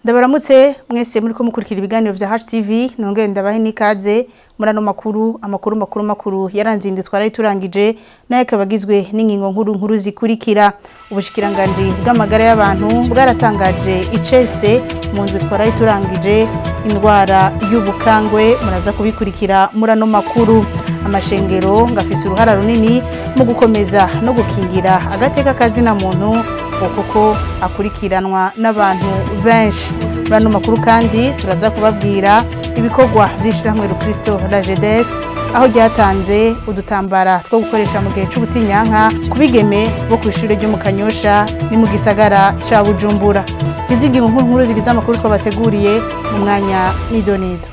Ndabaramutse mwese muri ko mukurikira ibiganiro vya HTV nongeye ndabahe nikaze murano makuru yaranze indi twaraye turangije naye kabagizwe n'ingingo nkuru zikurikira. Ubushikiranganje bw'amagara y'abantu bwaratangaje icese mu nzu twaraye turangije indwara y'ubukangwe muraza kubikurikira murano makuru. Amashengero ngafise uruhara runini mu gukomeza no gukingira agateka kazina muntu kuko akurikiranwa n'abantu benshi. Murano makuru kandi turaza kubabwira ibikorwa by'ishirahamwe Kristo la Jedes aho ryatanze udutambara two gukoresha mu gihe c'ubutinyanka kubigeme bo kw'ishure ryo mu Kanyosha ni mu gisagara ca Bujumbura. Izingingo nkuru zigize amakuru twabateguriye mu mwanya n'idonido.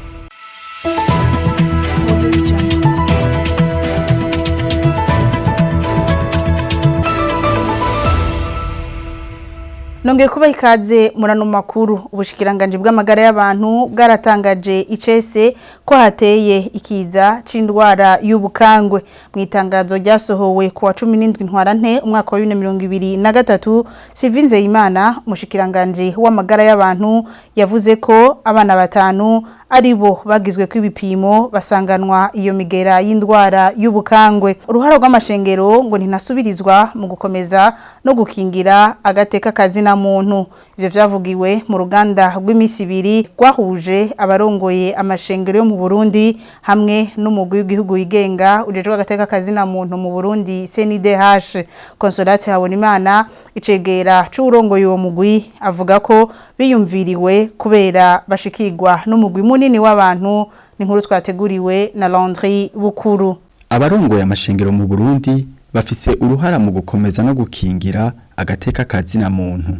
Nongeye kuba ikaze murano makuru. Ubushikiranganje bw'amagara y'abantu bwaratangaje icese ko hateye ikiza c'indwara y'ubukangwe. Mu itangazo ryasohowe ku wa 17 ntwarante umwaka wa 2023 Sylvain Nzeyimana umushikiranganje w'amagara y'abantu yavuze ko abana batanu aribo bagizwe kw'ibipimo basanganwa iyo migera y'indwara y'ubukangwe. Uruhara rw'amashengero ngo ntinasubirizwa mu gukomeza no gukingira agateka kazina muntu. Ivyo vyavugiwe mu ruganda rw'imisi ibiri rwahuje abarongoye amashengero yo mu Burundi hamwe n'umugwi w'igihugu yigenga ujejwe agateka kazina muntu mu Burundi CNDH. Consolate Habonimana icegera c'urongoye uwo mugwi avuga ko biyumviriwe kubera bashikirwa n'umugwi munini w'abantu. Ni nkuru twateguriwe na Landry Bukuru. Abarongoye amashengero mu Burundi bafise uruhara mu gukomeza no gukingira agateka kazina muntu.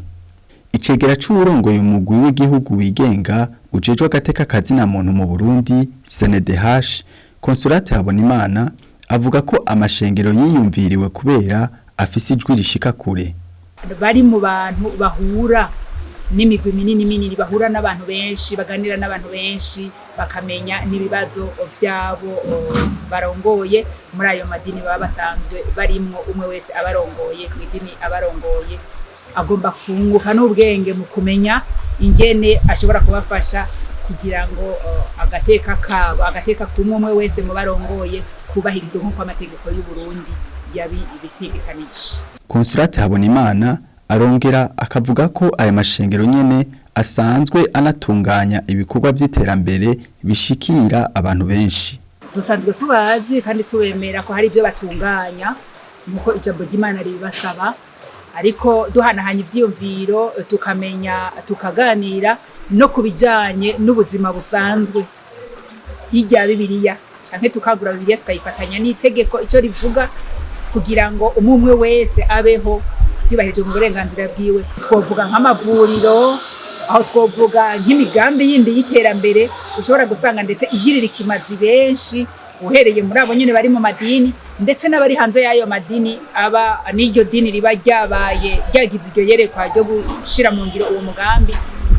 Icegera c'urongoye umugwi w'igihugu wigenga ujejwe agateka kazina muntu mu Burundi CNDH Consolate Habonimana avuga ko amashengero yiyumviriwe kubera afise ijwi rishika kure. Bari mu bantu bahura n'imigwi minini bahura n'abantu benshi baganira n'abantu benshi bakamenya nibibazo vyabo barongoye muri ayo madini baba basanzwe barimwo. Umwe wese abarongoye kw'idini abarongoye agomba kunguka n'ubwenge mu kumenya ingene ashobora kubafasha kugira ngo agateka kumwe wese mu barongoye kubahirizwa nk'uko amategeko y'u Burundi yabitegekanije. Consolate Habonimana arongera akavuga ko aya mashengero nyene asanzwe anatunganya ibikorwa by'iterambere bishikira abantu benshi. Dusanzwe tubazi kandi tubemera ko hari ibyo batunganya nuko ijambo ry'Imana ribasaba, ariko duhanahanya ivyiyumviro tukamenya tukaganira no kubijanye n'ubuzima busanzwe hirya Bibiliya canke tukagura Bibiliya tukayifatanya n'itegeko ico rivuga kugira ngo umwe wese abeho yubahirije mu burenganzira bwiwe. Twovuga nk'amavuriro, aho twovuga nk'imigambi yindi y'iterambere ushobora gusanga ndetse igirira ikimazi benshi uhereye muri abo nyene bari mu madini ndetse n'abari hanze y'ayo madini aba n'iryo dini riba ryabaye ryagize iryo yerekwa ryo gushira mu ngiro uwo mugambi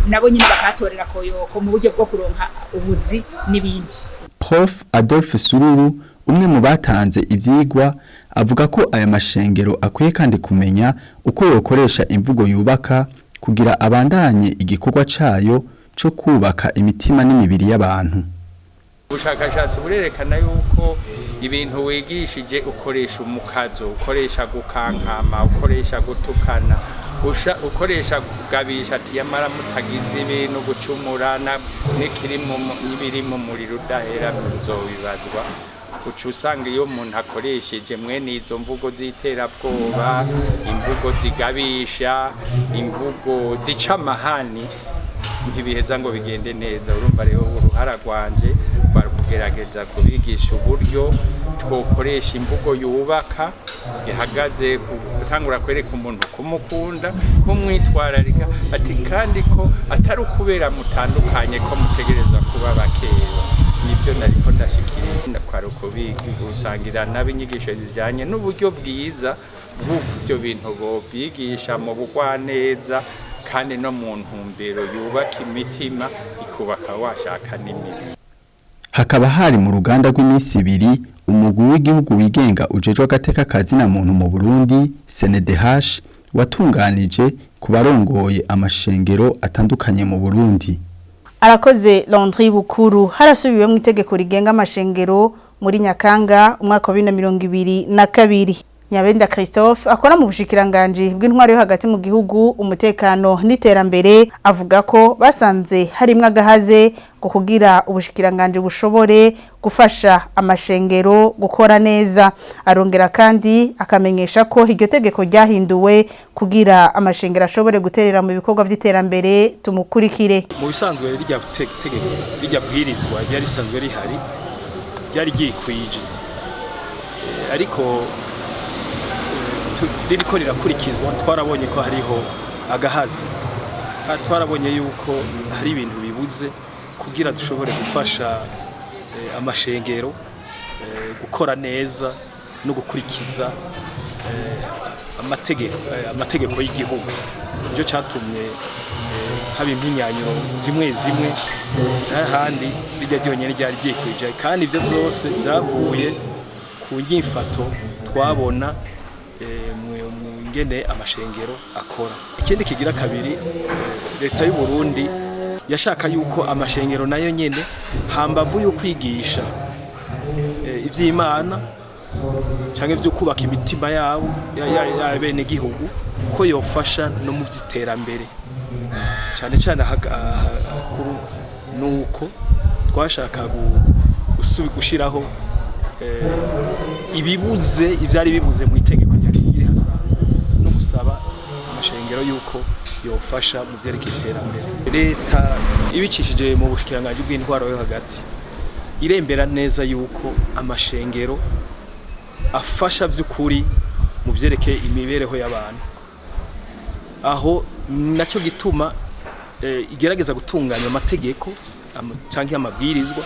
nabo nyene bakatorera koyoko mu buryo bwo kuronka ubuzi n'ibindi. Prof Adolphe Sururu umwe mu batanze ivyigwa avuga ko aya mashengero akwiye kandi kumenya uko yokoresha imvugo yubaka kugira abandanye igikorwa cayo co kubaka imitima n'imibiri y'abantu. Ubushakashatsi burerekana yuko ibintu wigishije ukoresha umukazo, ukoresha gukankama, ukoresha gutukana, ukoresha kugabisha ati yamara mutagize ibintu gucumurana n'ibiri mu muriro udahera bizobibazwa. Uca usanga iyo umuntu akoresheje mwene izo mvugo z'iterabwoba, imvugo zigabisha, imvugo zica amahani, ntibiheza ngo bigende neza. Urumva rero uruhara rwanje rwari kugerageza kubigisha uburyo twokoresha imvugo yubaka ihagaze gutangura kwereka umuntu kumukunda, kumwitwararika, ati kandi ko atari ukubera mutandukanye ko mutegereza kuba bakeya. Nibyo nariko ndashikiriza kwaruko bigusangira n'abinyigisho zijanye n'uburyo bwiza bw'ibyo bintu bo bigisha mu bugwaneza kandi no mu ntumbero yubaka imitima ikubaka washaka n'imibiri. Hakaba hari mu ruganda rw'imisi ibiri umugwi w'igihugu wigenga ujejwe agateka kazina muntu mu Burundi CNDH watunganije ku barongoye amashengero atandukanye mu Burundi. Arakoze Landry Bukuru. Harasubiwe mu itegeko rigenga amashengero muri Nyakanga umwaka wa 2022. Nyabenda Christophe akora mu bushikiranganje bw'intwaro yo hagati mu gihugu umutekano n'iterambere avuga ko basanze harimwe agahaze ko kugira ubushikiranganje bushobore gufasha amashengero gukora neza. Arongera kandi akamenyesha ko iryo tegeko ryahinduwe kugira amashengero ashobore guterera mu bikorwa vy'iterambere. Tumukurikire. Mu bisanzwe rijya tegeko rijya bwirizwa ryari sanzwe rihari ryari gikwije ariko ririko rirakurikizwa twarabonye ko hariho agahazi twarabonye yuko hari ibintu bibuze kugira dushobore gufasha amashengero gukora neza no gukurikiza amategeko y'igihugu byo cyatumye haba impinyanyo zimwe n'ahandi bijya byonyine ryari gikwije kandi ibyo byose byavuye ku nyifato twabona ngene amashengero akora. Ikindi kigira kabiri leta y'u Burundi yashaka yuko amashengero nayo nyene hambavu yo kwigisha ivy'Imana canke vyo kubaka imitima yabo ya bene gihugu ko yofasha no mu vy'iterambere cyane cyane hakuru nuko twashaka gushiraho ibibuze ivyari bibuze mu itegeko amashengero yuko yofasha mu vyerekeye iterambere. Leta ibicishije mu bushikiranganje bw'intwaro yo hagati irembera neza yuko amashengero afasha vy'ukuri mu vyerekeye imibereho y'abantu aho nacyo gituma igerageza gutunganya amategeko canke amabwirizwa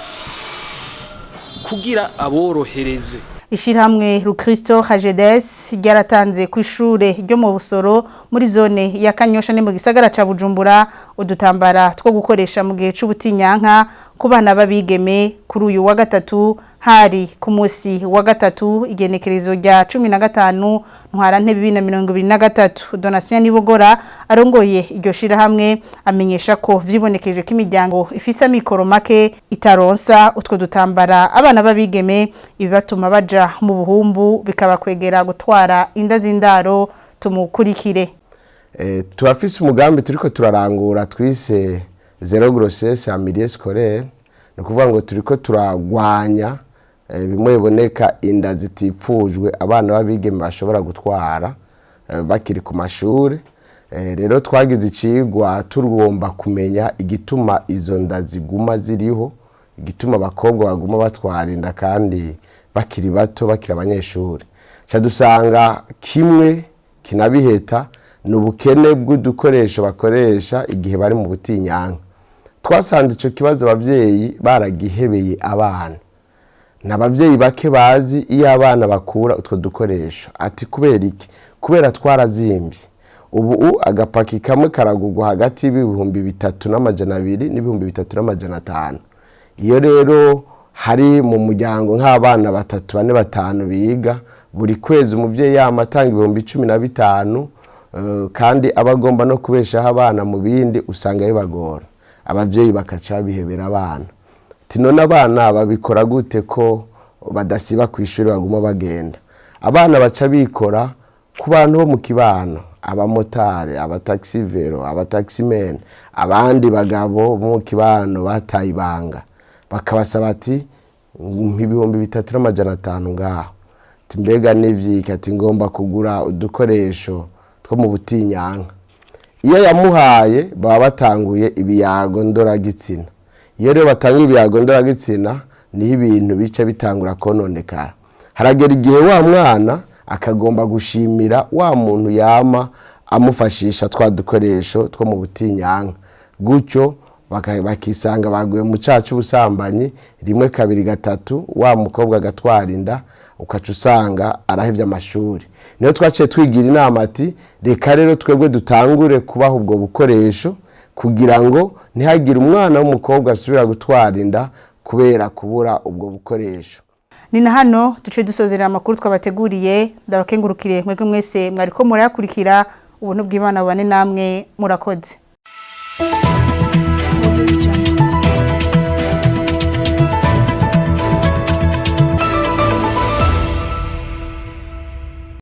kugira aborohereze. Ishirahamwe Rukristo Hajedes ryaratanze ku ishure ryo mu Busoro muri zone ya Kanyosha ne mu gisagara ca Bujumbura udutambara two gukoresha mu gihe c'ubutinyanka ku bana babigeme kuri uyu wa gatatu hari ku musi wa gatatu igenekerezo rya 15 ntwarante 2023. Donatien Nibogora arongoye iryo shirahamwe amenyesha ko vyibonekeje ko imiryango ifise amikoro make itaronsa utwo dutambara abana babigeme ibibatuma baja mu buhumbu bikabakwegera gutwara inda z'indaro. Tumukurikire. Turafise umugambi turiko turarangura twise zero grossesse en milieu scolaire no kuvuga ngo turiko turagwanya bimwe biboneka inda zitifujwe abana babigeme bashobora gutwara bakiri ku mashuri. Rero twagize icigwa turugomba kumenya igituma izo nda ziguma ziriho, igituma abakobwa baguma batwara inda kandi bakiri bato bakiri abanyeshuri. Dusanga kimwe kinabiheta n'ubukene bw'udukoresho bakoresha igihe bari mu butinyanka. Twasanze ico kibazo abavyeyi baragihebeye abana. N'abavyeyi bake bazi iyo abana bakura utwo dukoresho. Ati kubera iki? Kubera twarazimvye. Ubu agapaki kamwe karagugwa hagati y'ibihumbi 3,200 n'ibihumbi 3,500. Iyo rero hari mu muryango nk'abana 3, 4, 5 biga buri kwezi umuvyeyi yamatanga ibihumbi 15 kandi abagomba no kubeshaho abana mu bindi usanga bibagora. Abavyeyi bakaca bihebera abana. Tinone abana babikora gute ko badasiba kwishuri baguma bagenda? Abana baca bikora ku bantu bo mu kibano, abamotari, abataxivero, abataximen, abandi bagabo mu kibano bataye ibanga. Bakabasaba ati ibihumbi 3,500 ngaho. Timbega nivyika ati ngomba kugura udukoresho two mu butinyanka. Iyo yamuhaye baba batanguye ibiyago ndoragitsina. Iyo rero batanguye ibiyago ndoragitsina ni ibintu bice bitangura kononekara. Haragera igihe wa mwana akagomba gushimira wa muntu yama amufashisha twa dukoresho two mu butinyanka. Gutyo bakisanga baguye mu cacu busambanyi 1, 2, 3 wa mukobwa agatwara inda ukaca usanga arahevye amashuri. Niyo twaciye twigira inama ati reka rero twebwe dutangure kubaho ubwo bukoresho kugira ngo ntihagire umwana w'umukobwa asubira gutwara inda kubera kubura ubwo bukoresho. Ni na hano duce dusozera amakuru twabateguriye ndabakengurukire mwebwe mwese mwariko murayakurikira ubuntu bw'Imana bane namwe murakoze.